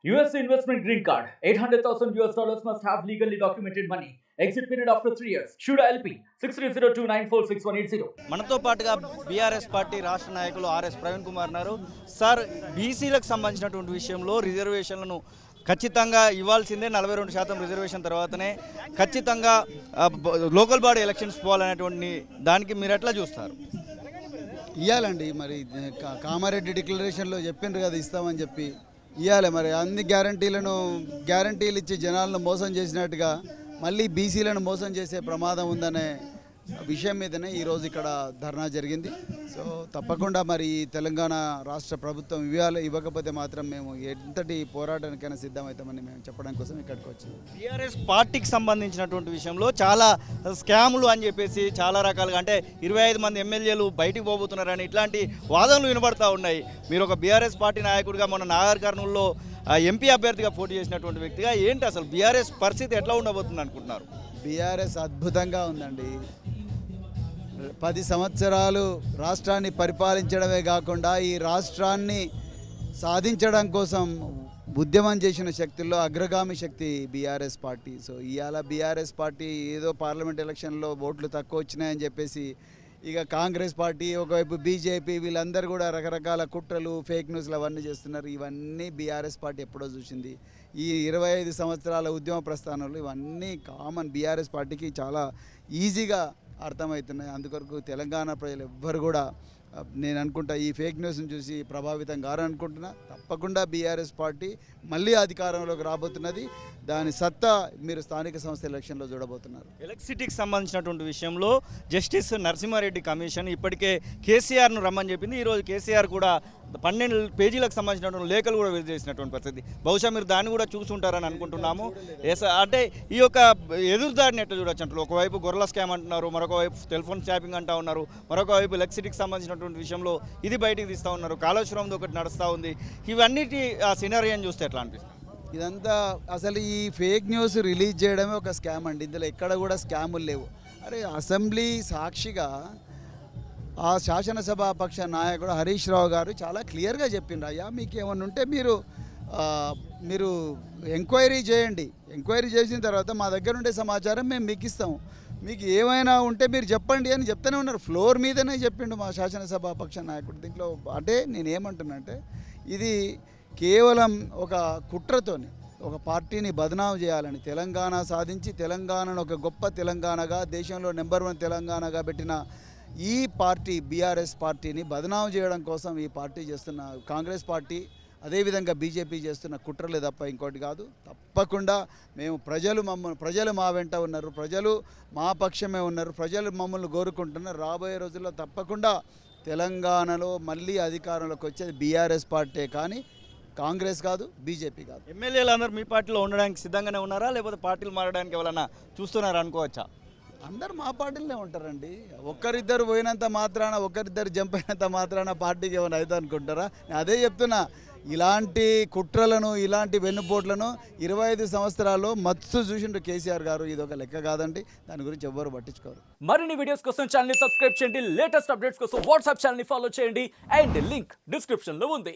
US investment green card. $800,000 must have legally documented money. Exit period after 3 years. Shuda LP 6302946180. మనతో పాటుగా BRS party రాష్ట్ర నాయకులు RS Praveen Kumar ఉన్నారు. Sir, బీసీలకు సంబంధించినటువంటి విషయంలో రిజర్వేషన్లను ఖచ్చితంగా ఇవ్వాల్సిందే. 42% రిజర్వేషన్ తర్వాతనే ఖచ్చితంగా లోకల్ బాడీ ఎలక్షన్స్ పోవాలనేటువంటి దానికి మీరు ఎట్లా చూస్తారు? ఇవ్వాలండి. మరి కామారెడ్డి డిక్లరేషన్లో చెప్పిండ్రు కదా ఇస్తామని చెప్పి ఇవ్వాలి. మరి అన్ని గ్యారంటీలు ఇచ్చి జనాలను మోసం చేసినట్టుగా మళ్ళీ బీసీలను మోసం చేసే ప్రమాదం ఉందనే విషయం మీదనే ఈరోజు ఇక్కడ ధర్నా జరిగింది. సో తప్పకుండా మరి తెలంగాణ రాష్ట్ర ప్రభుత్వం ఇవ్వకపోతే మాత్రం మేము ఎంతటి పోరాటానికైనా సిద్ధమవుతామని మేము చెప్పడం కోసం ఇక్కడికి వచ్చింది. బీఆర్ఎస్ పార్టీకి సంబంధించినటువంటి విషయంలో చాలా స్కాములు అని చెప్పేసి చాలా రకాలుగా, అంటే 25 మంది ఎమ్మెల్యేలు బయటికి పోబోతున్నారని ఇట్లాంటి వాదనలు వినబడతా ఉన్నాయి. మీరు ఒక బీఆర్ఎస్ పార్టీ నాయకుడిగా మొన్న నాగర్ కర్నూలులో ఎంపీ అభ్యర్థిగా పోటీ చేసినటువంటి వ్యక్తిగా ఏంటి అసలు బీఆర్ఎస్ పరిస్థితి ఎట్లా ఉండబోతుంది అనుకుంటున్నారు? బీఆర్ఎస్ అద్భుతంగా ఉందండి. 10 సంవత్సరాలు రాష్ట్రాన్ని పరిపాలించడమే కాకుండా ఈ రాష్ట్రాన్ని సాధించడం కోసం ఉద్యమం చేసిన శక్తుల్లో అగ్రగామి శక్తి బీఆర్ఎస్ పార్టీ. సో ఇవాళ బీఆర్ఎస్ పార్టీ ఏదో పార్లమెంట్ ఎలక్షన్లో ఓట్లు తక్కువ వచ్చినాయని చెప్పేసి ఇక కాంగ్రెస్ పార్టీ, ఒకవైపు బీజేపీ, వీళ్ళందరూ కూడా రకరకాల కుట్రలు, ఫేక్ న్యూస్లు అవన్నీ చేస్తున్నారు. ఇవన్నీ బీఆర్ఎస్ పార్టీ ఎప్పుడో చూసింది. ఈ 25 సంవత్సరాల ఉద్యమ ప్రస్థానంలో ఇవన్నీ కామన్ బీఆర్ఎస్ పార్టీకి చాలా ఈజీగా అర్థమవుతున్నాయి. అందుకొరకు తెలంగాణ ప్రజలు ఎవ్వరు కూడా నేను అనుకుంటా ఈ ఫేక్ న్యూస్ని చూసి ప్రభావితం కారనుకుంటున్నా. తప్పకుండా బీఆర్ఎస్ పార్టీ మళ్ళీ అధికారంలోకి రాబోతున్నది. దాని సత్తా మీరు స్థానిక సంస్థ ఎలక్షన్లో చూడబోతున్నారు. ఎలక్ట్రిసిటీకి సంబంధించినటువంటి విషయంలో జస్టిస్ నరసింహారెడ్డి కమిషన్ ఇప్పటికే కేసీఆర్ను రమ్మని చెప్పింది. ఈరోజు కేసీఆర్ కూడా 12 పేజీలకు సంబంధించినటువంటి లేఖలు కూడా విడుదల చేసినటువంటి పరిస్థితి. బహుశా మీరు దాన్ని కూడా చూసుంటారని అనుకుంటున్నాము. అంటే ఈ యొక్క ఎదురుదాడిని ఎట్లా చూడొచ్చు అంటారు? ఒకవైపు గొర్రెల స్కామ్ అంటున్నారు, మరొక వైపు టెలిఫోన్ ట్యాపింగ్ అంటూ ఉన్నారు, మరొక వైపు ఎలక్ట్రిసిటీకి సంబంధించినటువంటి విషయంలో ఇది బయటికి తీస్తూ ఉన్నారు, కాళేశ్వరంది ఒకటి నడుస్తూ ఉంది. ఇవన్నిటి ఆ సినారియోని చూస్తే ఎట్లా అనిపిస్తుంది? ఇదంతా అసలు ఈ ఫేక్ న్యూస్ రిలీజ్ చేయడమే ఒక స్కామ్ అండి. ఇందులో ఎక్కడ కూడా స్కాములు లేవు. అరే అసెంబ్లీ సాక్షిగా ఆ శాసనసభాపక్ష నాయకుడు హరీష్ రావు గారు చాలా క్లియర్గా చెప్పిండ్రు, అయ్యా మీకు ఏమన్నా ఉంటే మీరు ఎంక్వైరీ చేయండి, ఎంక్వైరీ చేసిన తర్వాత మా దగ్గర ఉండే సమాచారం మేము మీకు ఇస్తాము, మీకు ఏమైనా ఉంటే మీరు చెప్పండి అని చెప్తూనే ఉన్నారు. ఫ్లోర్ మీదనే చెప్పిండు మా శాసనసభాపక్ష నాయకుడు. దీంట్లో అంటే నేనేమంటున్నానంటే ఇది కేవలం ఒక కుట్రతోని ఒక పార్టీని బదనాం చేయాలని, తెలంగాణ సాధించి తెలంగాణను ఒక గొప్ప తెలంగాణగా, దేశంలో నెంబర్ 1 తెలంగాణగా పెట్టిన ఈ పార్టీ బీఆర్ఎస్ పార్టీని బదనాం చేయడం కోసం ఈ పార్టీ చేస్తున్న కాంగ్రెస్ పార్టీ, అదేవిధంగా బీజేపీ చేస్తున్న కుట్రలే తప్ప ఇంకోటి కాదు. తప్పకుండా మేము ప్రజలు మా వెంట ఉన్నారు, ప్రజలు మా పక్షమే ఉన్నారు, ప్రజలు మమ్మల్ని కోరుకుంటున్నారు. రాబోయే రోజుల్లో తప్పకుండా తెలంగాణలో మళ్ళీ అధికారంలోకి వచ్చేది బీఆర్ఎస్ పార్టీ కానీ కాంగ్రెస్ కాదు, బీజేపీ కాదు. ఎమ్మెల్యేలు అందరూ మీ పార్టీలో ఉండడానికి సిద్ధంగానే ఉన్నారా, లేకపోతే పార్టీలు మారడానికి ఎవరైనా చూస్తున్నారా అనుకోవచ్చా? అందరు మా పార్టీలోనే ఉంటారండి. ఒక్కరిద్దరు పోయినంత మాత్రాన, ఒక్కరిద్దరు జంప్ అయినంత మాత్రాన పార్టీకి ఏమైనా అవుతుంది అనుకుంటారా? నేను అదే చెప్తున్నా, ఇలాంటి కుట్రలను, ఇలాంటి వెన్నుపోట్లను 25 సంవత్సరాల్లో మత్సు చూసిండ్రు కేసీఆర్ గారు. ఇది ఒక లెక్క కాదండి, దాని గురించి ఎవ్వరు పట్టించుకోరు. మరిన్ని వీడియోస్ కోసం ఛానల్ ని సబ్స్క్రైబ్ చేయండి, లేటెస్ట్ అప్డేట్స్ కోసం వాట్సాప్ ఛానల్ ని ఫాలో చేయండి అండ్ లింక్ డిస్క్రిప్షన్ లో ఉంది.